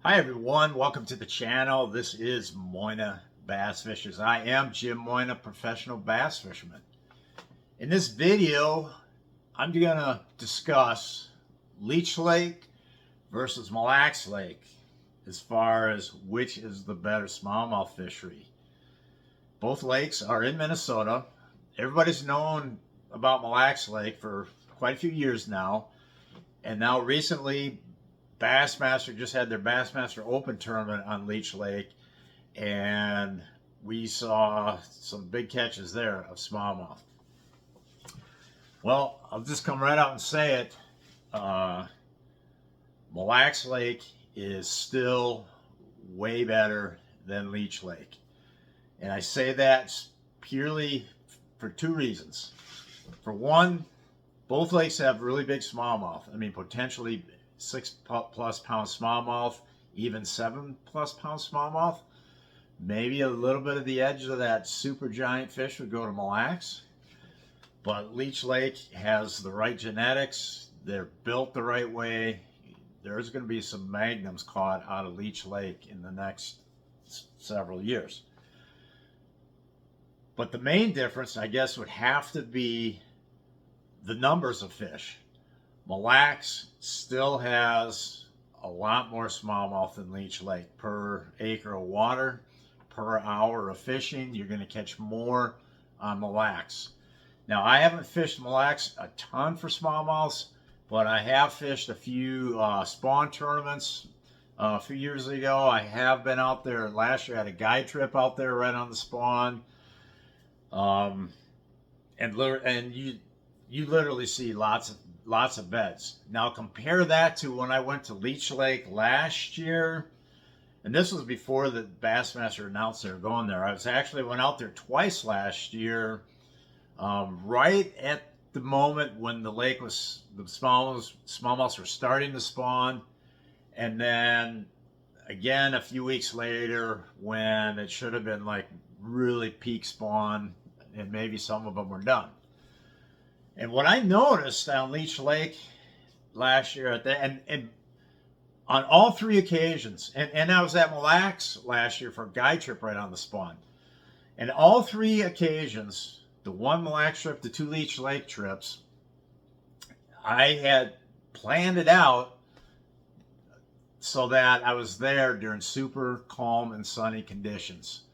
Hi everyone, welcome to the channel. This is Mille Bass Fishers. I am Jim Mille, professional bass fisherman. In this video, I'm going to discuss Leech Lake versus Mille Lake as far as which is the better smallmouth fishery. Both lakes are in Minnesota. Everybody's known about Mille Lake for quite a few years now, and now recently Bassmaster just had their Bassmaster Open tournament on Leech Lake, and we saw some big catches there of smallmouth. Well, I'll just come right out and say it. Mille Lake is still way better than Leech Lake. And I say that purely for two reasons. For one, both lakes have really big smallmouth. I mean, potentially 6+ pound smallmouth, even 7+ pound smallmouth. Maybe a little bit of the edge of that super giant fish would go to Mille. But Leech Lake has the right genetics. They're built the right way. There's going to be some magnums caught out of Leech Lake in the next several years. But the main difference, I guess, would have to be the numbers of fish. Mille still has a lot more smallmouth than Leech Lake. Per acre of water, per hour of fishing, you're going to catch more on Mille. Now, I haven't fished Mille a ton for smallmouths, but I have fished a few spawn tournaments a few years ago. I have been out there. Last year I had a guide trip out there right on the spawn. And you literally see lots of beds. Now compare that to when I went to Leech Lake last year, and this was before the Bassmaster announced they were going there. I went out there twice last year, right at the moment when the smallmouths were starting to spawn, and then again a few weeks later when it should have been like really peak spawn, and maybe some of them were done. And what I noticed on Leech Lake last year, and on all three occasions, and I was at Mille last year for a guide trip right on the spawn, and all three occasions, the one Mille trip, the two Leech Lake trips, I had planned it out so that I was there during super calm and sunny conditions.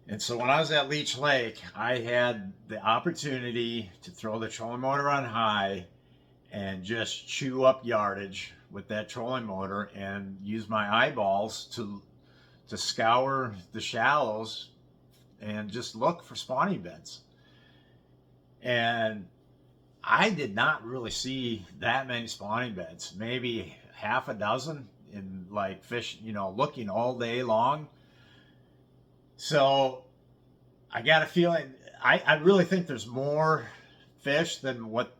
And so when I was at Leech Lake, I had the opportunity to throw the trolling motor on high and just chew up yardage with that trolling motor and use my eyeballs to scour the shallows and just look for spawning beds. And I did not really see that many spawning beds, maybe half a dozen in like fish, looking all day long. So I got a feeling, I really think there's more fish than what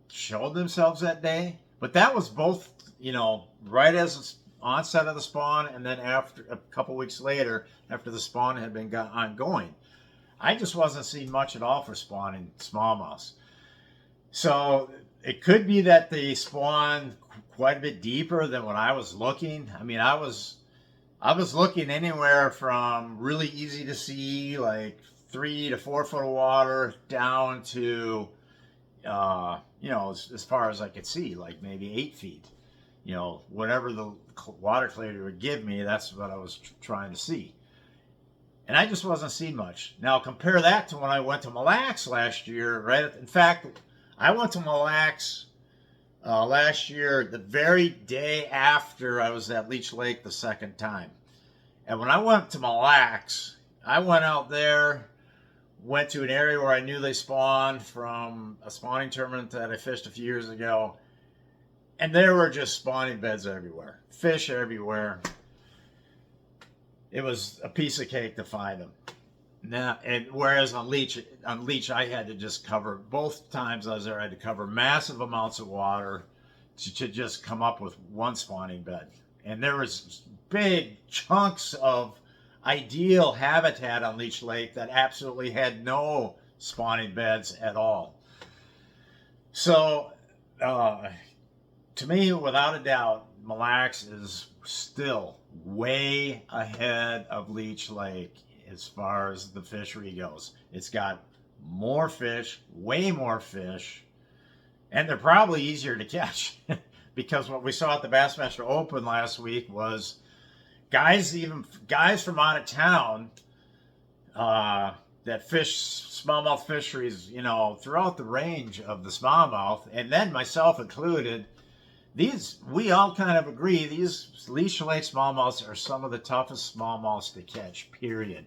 showed themselves that day. But that was both, right as the onset of the spawn, and then after a couple weeks later, after the spawn had been ongoing. I just wasn't seeing much at all for spawning smallmouths. So it could be that they spawn quite a bit deeper than what I was looking. I mean, I was looking anywhere from really easy to see, like 3 to 4 foot of water, down to, as far as I could see, like maybe 8 feet. Whatever the water clarity would give me, that's what I was trying to see. And I just wasn't seeing much. Now compare that to when I went to Mille last year, right? In fact, I went to Mille last year the very day after I was at Leech Lake the second time. And when I went to Mille, I went out there, went to an area where I knew they spawned from a spawning tournament that I fished a few years ago, and there were just spawning beds everywhere, fish everywhere. It was a piece of cake to find them. Now, and whereas on Leech, I had to just cover, both times I was there, I had to cover massive amounts of water to just come up with one spawning bed. And there was big chunks of ideal habitat on Leech Lake that absolutely had no spawning beds at all. So, to me, without a doubt, Mille Lacs is still way ahead of Leech Lake as far as the fishery goes. It's got more fish, way more fish, and they're probably easier to catch because what we saw at the Bassmaster Open last week was guys from out of town that fish smallmouth fisheries, throughout the range of the smallmouth, and then myself included. We all kind of agree these Leech Lake smallmouths are some of the toughest smallmouths to catch, period.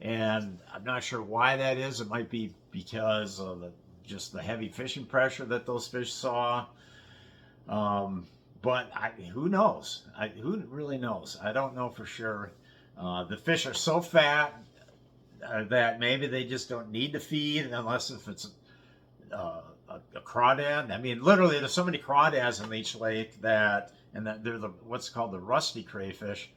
And I'm not sure why that is. It might be because of just the heavy fishing pressure that those fish saw. But who knows? Who really knows? I don't know for sure. The fish are so fat that maybe they just don't need to feed unless if it's a crawdad. I mean, literally, there's so many crawdads in Leech Lake that they're what's called the rusty crayfish,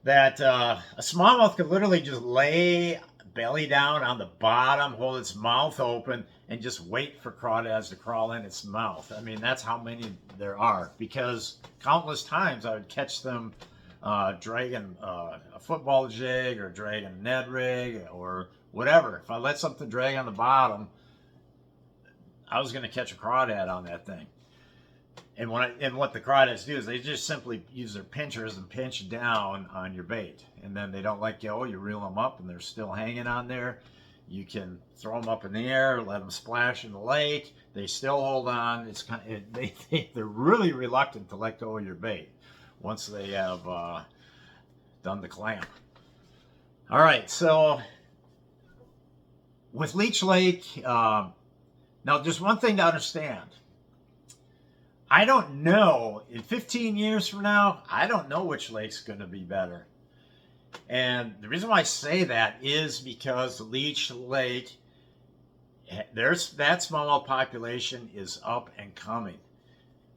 that a smallmouth could literally just lay belly down on the bottom, hold its mouth open, and just wait for crawdads to crawl in its mouth. I mean, that's how many there are, because countless times I would catch them dragging a football jig or dragging a Ned rig or whatever. If I let something drag on the bottom, I was going to catch a crawdad on that thing. And what the crawdads do is they just simply use their pinchers and pinch down on your bait, and then they don't let go. You reel them up, and they're still hanging on there. You can throw them up in the air, let them splash in the lake. They still hold on. It's they're really reluctant to let go of your bait once they have done the clamp. All right, so with Leech Lake. Now, there's one thing to understand. I don't know, in 15 years from now, I don't know which lake's going to be better. And the reason why I say that is because Leech Lake, that smallmouth population is up and coming.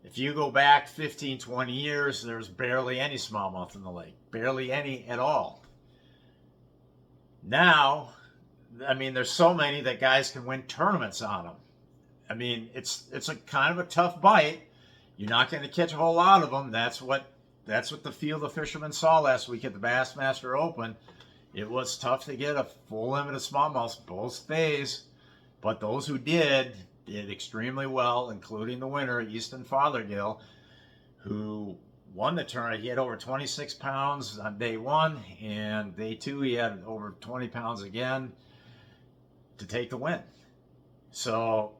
If you go back 15, 20 years, there's barely any smallmouth in the lake. Barely any at all. Now, I mean, there's so many that guys can win tournaments on them. I mean, it's a kind of a tough bite. You're not going to catch a whole lot of them. That's what the field of fishermen saw last week at the Bassmaster Open. It was tough to get a full limit of smallmouths both days, but those who did extremely well, including the winner, Easton Fothergill, who won the tournament. He had over 26 pounds on day one, and day two he had over 20 pounds again to take the win. So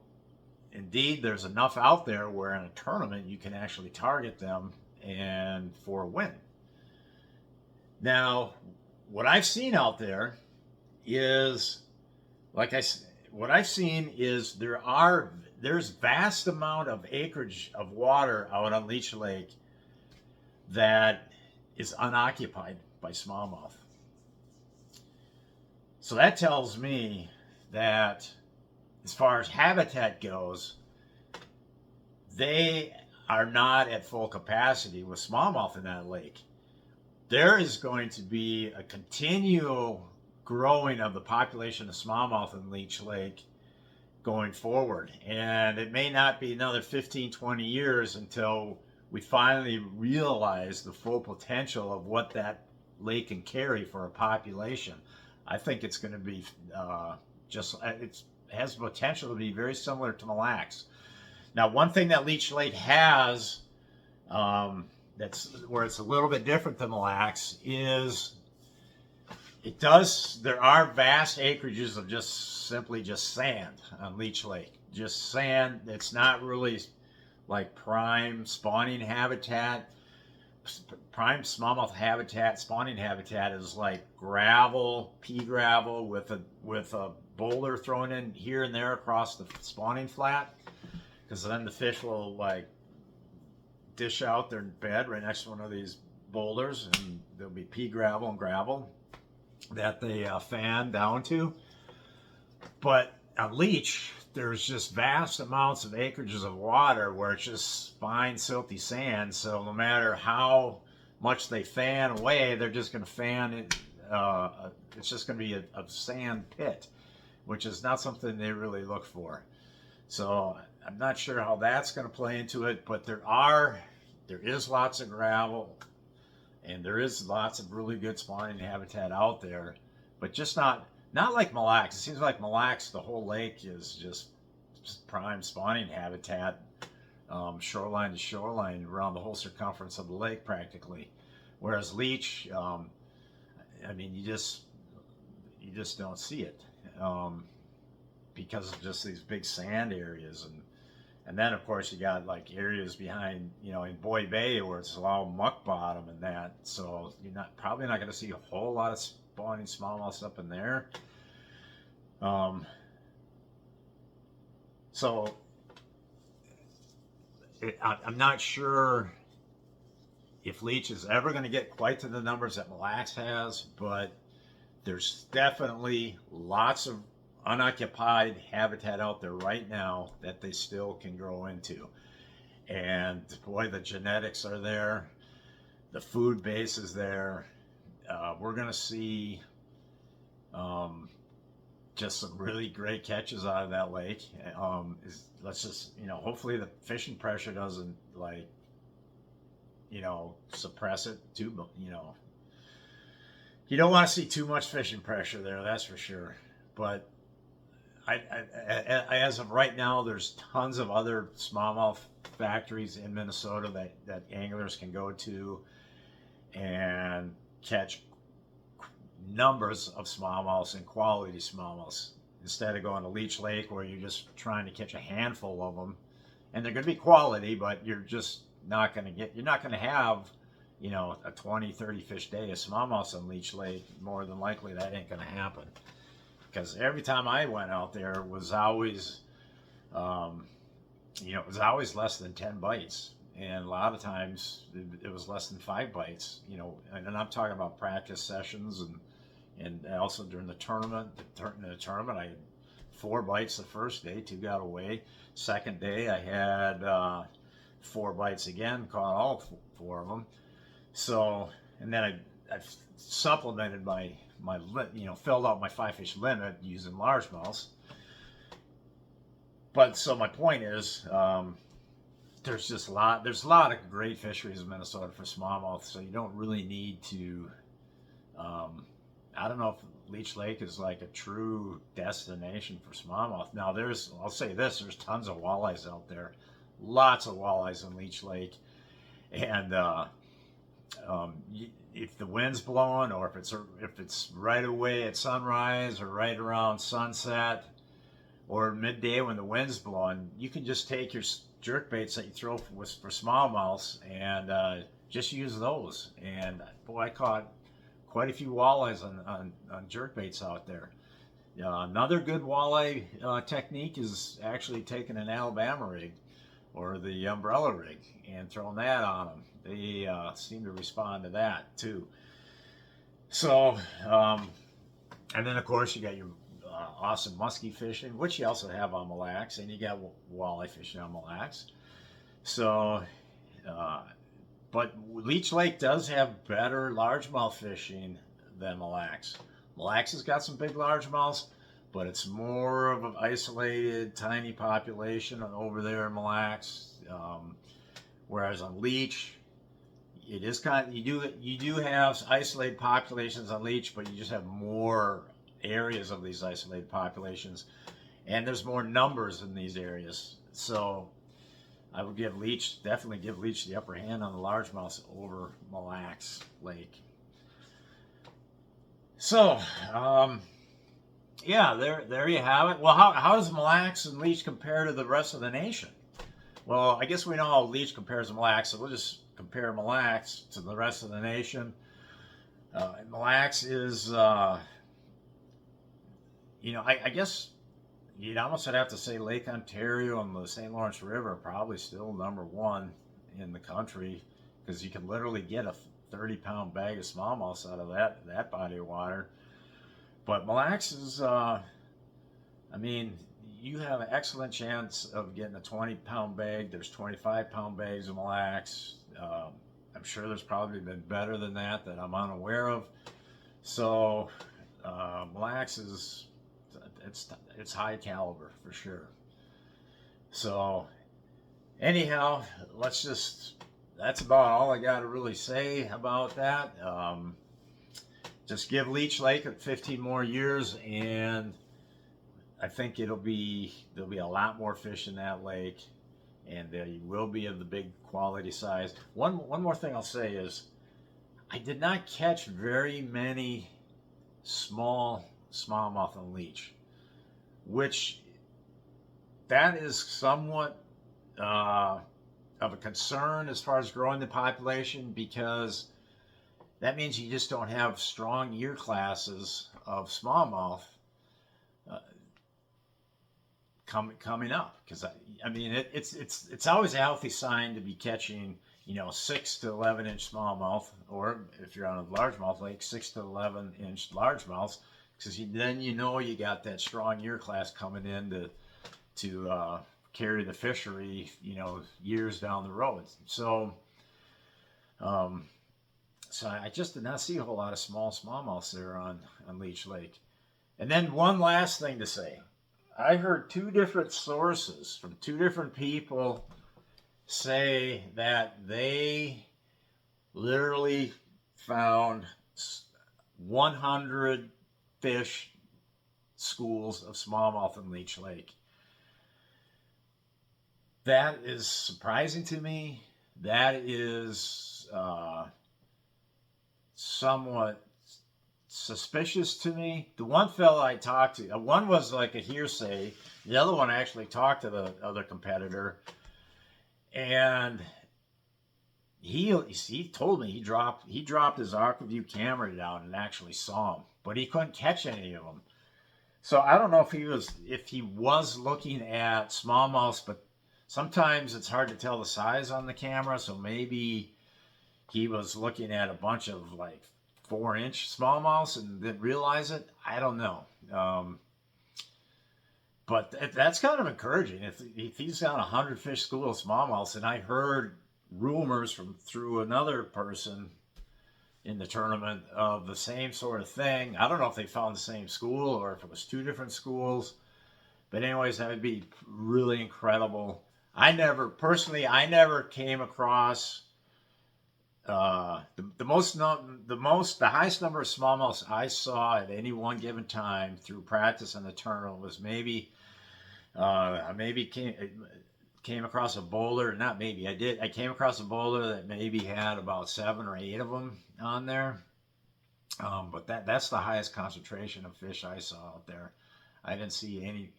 indeed, there's enough out there where in a tournament you can actually target them and for a win. Now, what I've seen out there is, what I've seen is there's vast amount of acreage of water out on Leech Lake that is unoccupied by smallmouth. So that tells me that as far as habitat goes, they are not at full capacity with smallmouth in that lake. There is going to be a continual growing of the population of smallmouth in Leech Lake going forward. And it may not be another 15, 20 years until we finally realize the full potential of what that lake can carry for a population. I think it's going to be it has potential to be very similar to Mille Lacs. Now, one thing that Leech Lake has that's where it's a little bit different than Mille Lacs is there are vast acreages of simply sand on Leech Lake. Just sand. It's not really like prime spawning habitat. Prime smallmouth habitat, spawning habitat is like gravel, pea gravel with a boulder thrown in here and there across the spawning flat, because then the fish will like dish out their bed right next to one of these boulders, and there'll be pea gravel and gravel that they fan down to. But on Leech, there's just vast amounts of acreages of water where it's just fine, silty sand. So no matter how much they fan away, they're just going to fan it. It's just going to be a sand pit, which is not something they really look for. So I'm not sure how that's going to play into it, but there are there is lots of gravel, and there is lots of really good spawning habitat out there, but just not like Mille Lacs. It seems like Mille Lacs, the whole lake is just prime spawning habitat, shoreline to shoreline, around the whole circumference of the lake practically. Whereas Leech, I mean, you just don't see it, because of just these big sand areas. And then of course you got like areas behind, in Boy Bay where it's all muck bottom and that, so you're probably not going to see a whole lot of spawning smallmouth up in there. So I'm not sure if Leech is ever going to get quite to the numbers that Mille Lacs has, but there's definitely lots of unoccupied habitat out there right now that they still can grow into. And boy, the genetics are there, the food base is there. We're going to see just some really great catches out of that lake. Let's just, hopefully the fishing pressure doesn't suppress it too. You don't want to see too much fishing pressure there, that's for sure. But I as of right now, there's tons of other smallmouth factories in Minnesota that anglers can go to and catch numbers of smallmouths and quality smallmouths, instead of going to Leech Lake where you're just trying to catch a handful of them, and they're going to be quality, but you're not going to have a 20-30 fish day of smallmouths on Leech Lake. More than likely that ain't going to happen, because every time I went out there it was always less than 10 bites, and a lot of times it was less than 5 bites, and I'm talking about practice sessions and also during the tournament. In the tournament I had 4 bites the first day, 2 got away. Second day I had 4 bites again, caught all 4 of them. So, and then I supplemented my filled out my 5-fish limit using largemouths. But so my point is, there's a lot of great fisheries in Minnesota for smallmouth, so you don't really need to. I don't know if Leech Lake is like a true destination for smallmouth. Now I'll say this: there's tons of walleyes out there, lots of walleyes in Leech Lake, and if the wind's blowing, or if it's right away at sunrise or right around sunset or midday when the wind's blowing, you can just take your jerk baits that you throw for smallmouths and just use those. And boy, I caught quite a few walleyes on jerk baits out there. Another good walleye technique is actually taking an Alabama rig or the umbrella rig and throwing that on them. They seem to respond to that too. So, and then of course you got your awesome muskie fishing, which you also have on Mille Lacs, and you got walleye fishing on Mille Lacs. So, but Leech Lake does have better largemouth fishing than Mille Lacs. Mille Lacs has got some big largemouths, but it's more of an isolated, tiny population over there in Mille Lacs. Whereas on Leech, it is you do have isolated populations on Leech, but you just have more areas of these isolated populations, and there's more numbers in these areas. So I would definitely give Leech the upper hand on the largemouths over Mille Lacs Lake. So yeah, there you have it. Well, how does Mille Lacs and Leech compare to the rest of the nation? Well, I guess we know how Leech compares to Mille Lacs, so we'll just compare Mille Lacs to the rest of the nation. Mille Lacs is, I guess you'd almost have to say Lake Ontario and the St. Lawrence River are probably still #1 in the country, because you can literally get a 30-pound bag of smallmouth out of that body of water. But Mille Lacs is, you have an excellent chance of getting a 20-pound bag. There's 25-pound bags of Mille Lacs. I'm sure there's probably been better than that I'm unaware of. So Mille Lacs is, it's high caliber for sure. So anyhow, let's just that's about all I got to really say about that. Just give Leech Lake 15 more years, and I think there'll be a lot more fish in that lake, and they will be of the big quality size. One more thing I'll say is, I did not catch very many smallmouth on leech, which that is somewhat of a concern as far as growing the population, because that means you just don't have strong year classes of smallmouth uh, coming up. Because I mean, it's always a healthy sign to be catching 6 to 11 inch smallmouth, or if you're on a largemouth lake, 6 to 11 inch largemouths, because then you got that strong year class coming in to carry the fishery, years down the road. So, so I just did not see a whole lot of smallmouths there on Leech Lake. And then one last thing to say, I heard two different sources from two different people say that they literally found 100 fish schools of smallmouth in Leech Lake. That is surprising to me. That is somewhat suspicious to me. The one fellow I talked to, one was like a hearsay. The other one actually talked to the other competitor, and he told me he dropped his AquaView camera down and actually saw them, but he couldn't catch any of them. So I don't know if he was looking at smallmouths, but sometimes it's hard to tell the size on the camera, so maybe he was looking at a bunch of like 4-inch smallmouths and didn't realize it. I don't know. But that's kind of encouraging. If he's got 100 fish school of smallmouths, and I heard rumors through another person in the tournament of the same sort of thing. I don't know if they found the same school or if it was two different schools. But anyways, that would be really incredible. I never came across the highest number of smallmouths I saw at any one given time through practice in the tournament was I came across a boulder. Not maybe, I came across a boulder that maybe had about 7 or 8 of them on there. But that's the highest concentration of fish I saw out there. I didn't see any,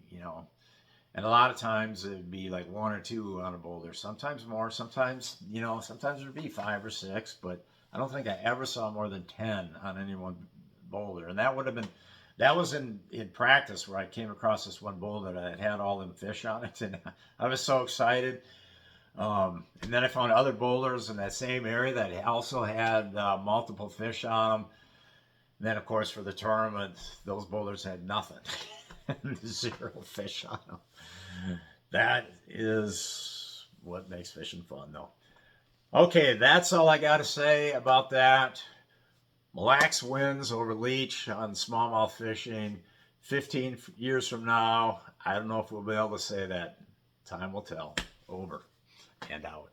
and a lot of times it'd be like 1 or 2 on a boulder, sometimes more, sometimes there'd be 5 or 6, but I don't think I ever saw more than 10 on any one boulder. And that was in practice where I came across this one boulder that had all them fish on it, and I was so excited. And then I found other boulders in that same area that also had multiple fish on them. And then, of course, for the tournament, those boulders had nothing. 0 fish on them. That is what makes fishing fun, though. Okay, that's all I got to say about that. Mille Lacs wins over Leech on smallmouth fishing. 15 years from now, I don't know if we'll be able to say that. Time will tell. Over and out.